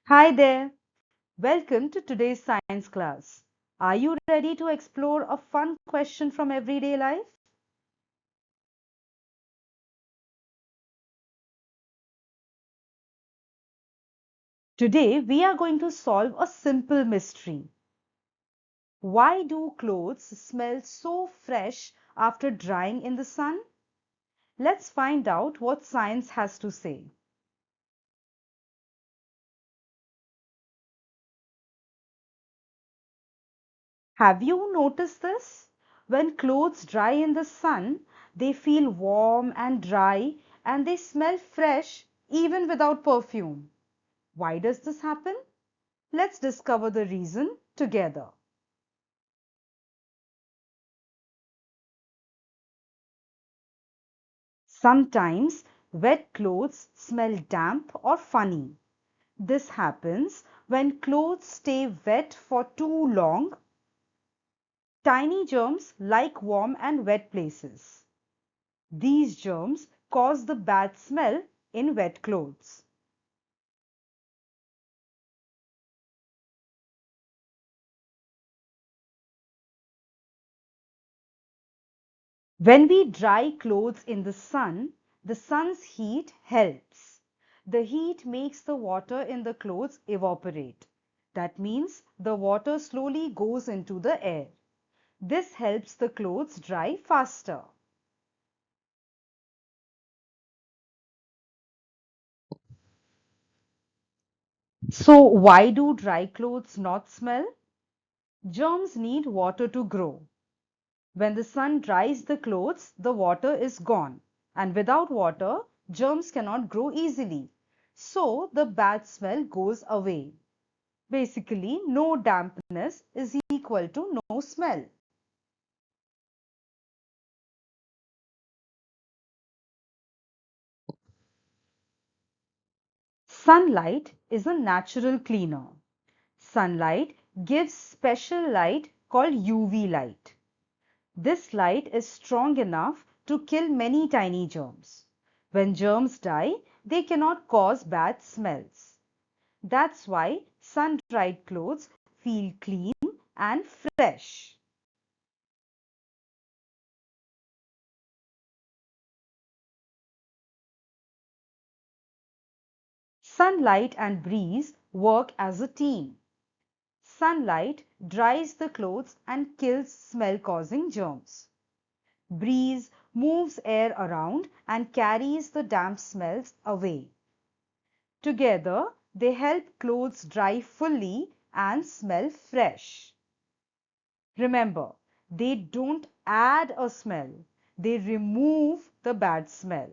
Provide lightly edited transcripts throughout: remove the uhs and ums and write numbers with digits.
Hi there. Welcome to today's science class. Are you ready to explore a fun question from everyday life? Today, we are going to solve a simple mystery. Why do clothes smell so fresh after drying in the sun? Let's find out what science has to say. Have you noticed this? When clothes dry in the sun, they feel warm and dry and they smell fresh even without perfume. Why does this happen? Let's discover the reason together. Sometimes wet clothes smell damp or funny. This happens when clothes stay wet for too long. Tiny germs like warm and wet places. These germs cause the bad smell in wet clothes. When we dry clothes in the sun's heat helps. The heat makes the water in the clothes evaporate. That means the water slowly goes into the air. This helps the clothes dry faster. So why do dry clothes not smell? Germs need water to grow. When the sun dries the clothes, the water is gone. And without water, germs cannot grow easily. So the bad smell goes away. Basically, no dampness is equal to no smell. Sunlight is a natural cleaner. Sunlight gives special light called UV light. This light is strong enough to kill many tiny germs. When germs die, they cannot cause bad smells. That's why sun-dried clothes feel clean and fresh. Sunlight and breeze work as a team. Sunlight dries the clothes and kills smell-causing germs. Breeze moves air around and carries the damp smells away. Together, they help clothes dry fully and smell fresh. Remember, they don't add a smell, they remove the bad smell.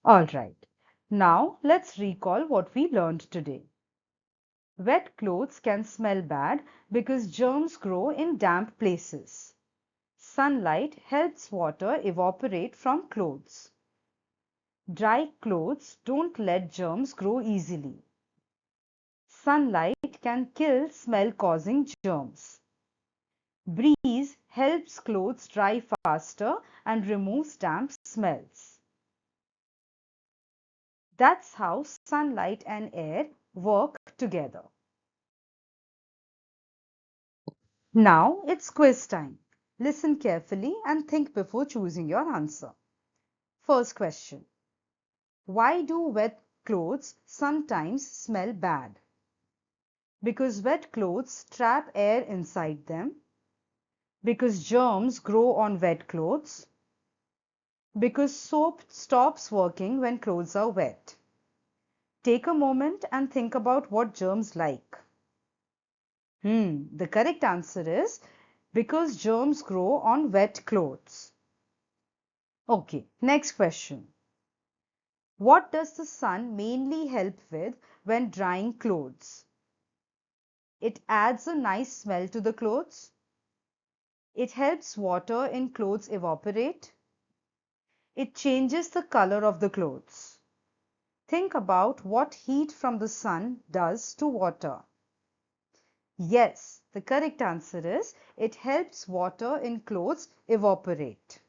Alright, now let's recall what we learned today. Wet clothes can smell bad because germs grow in damp places. Sunlight helps water evaporate from clothes. Dry clothes don't let germs grow easily. Sunlight can kill smell-causing germs. Breeze helps clothes dry faster and removes damp smells. That's how sunlight and air work together. Now it's quiz time. Listen carefully and think before choosing your answer. First question. Why do wet clothes sometimes smell bad? Because wet clothes trap air inside them. Because germs grow on wet clothes. Because soap stops working when clothes are wet. Take a moment and think about what germs like. The correct answer is because germs grow on wet clothes. Okay, next question. What does the sun mainly help with when drying clothes? It adds a nice smell to the clothes. It helps water in clothes evaporate. It changes the color of the clothes. Think about what heat from the sun does to water. Yes, the correct answer is it helps water in clothes evaporate.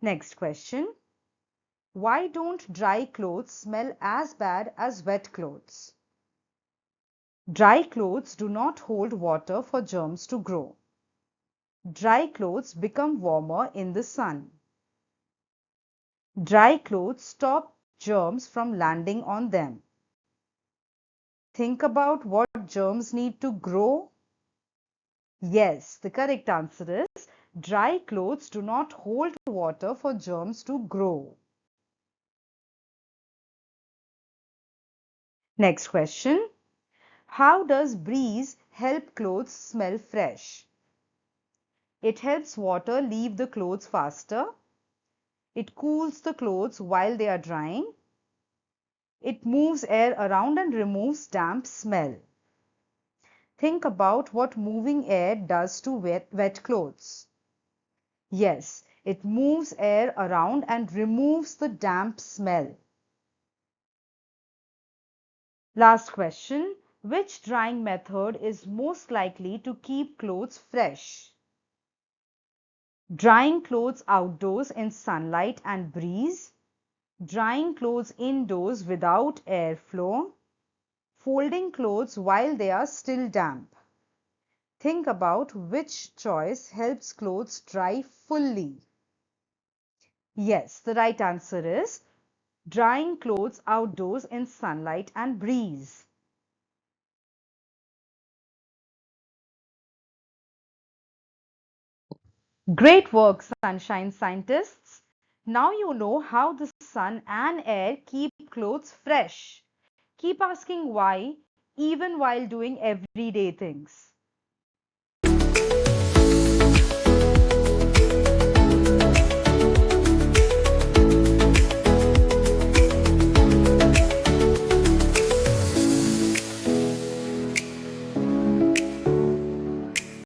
Next question. Why don't dry clothes smell as bad as wet clothes? Dry clothes do not hold water for germs to grow. Dry clothes become warmer in the sun. Dry clothes stop germs from landing on them. Think about what germs need to grow. Yes, the correct answer is dry clothes do not hold water for germs to grow. Next question. How does breeze help clothes smell fresh? It helps water leave the clothes faster. It cools the clothes while they are drying. It moves air around and removes damp smell. Think about what moving air does to wet clothes. Yes, it moves air around and removes the damp smell. Last question. Which drying method is most likely to keep clothes fresh? Drying clothes outdoors in sunlight and breeze. Drying clothes indoors without airflow. Folding clothes while they are still damp. Think about which choice helps clothes dry fully. Yes, the right answer is drying clothes outdoors in sunlight and breeze. Great work, sunshine scientists. Now you know how the sun and air keep clothes fresh. Keep asking why, even while doing everyday things.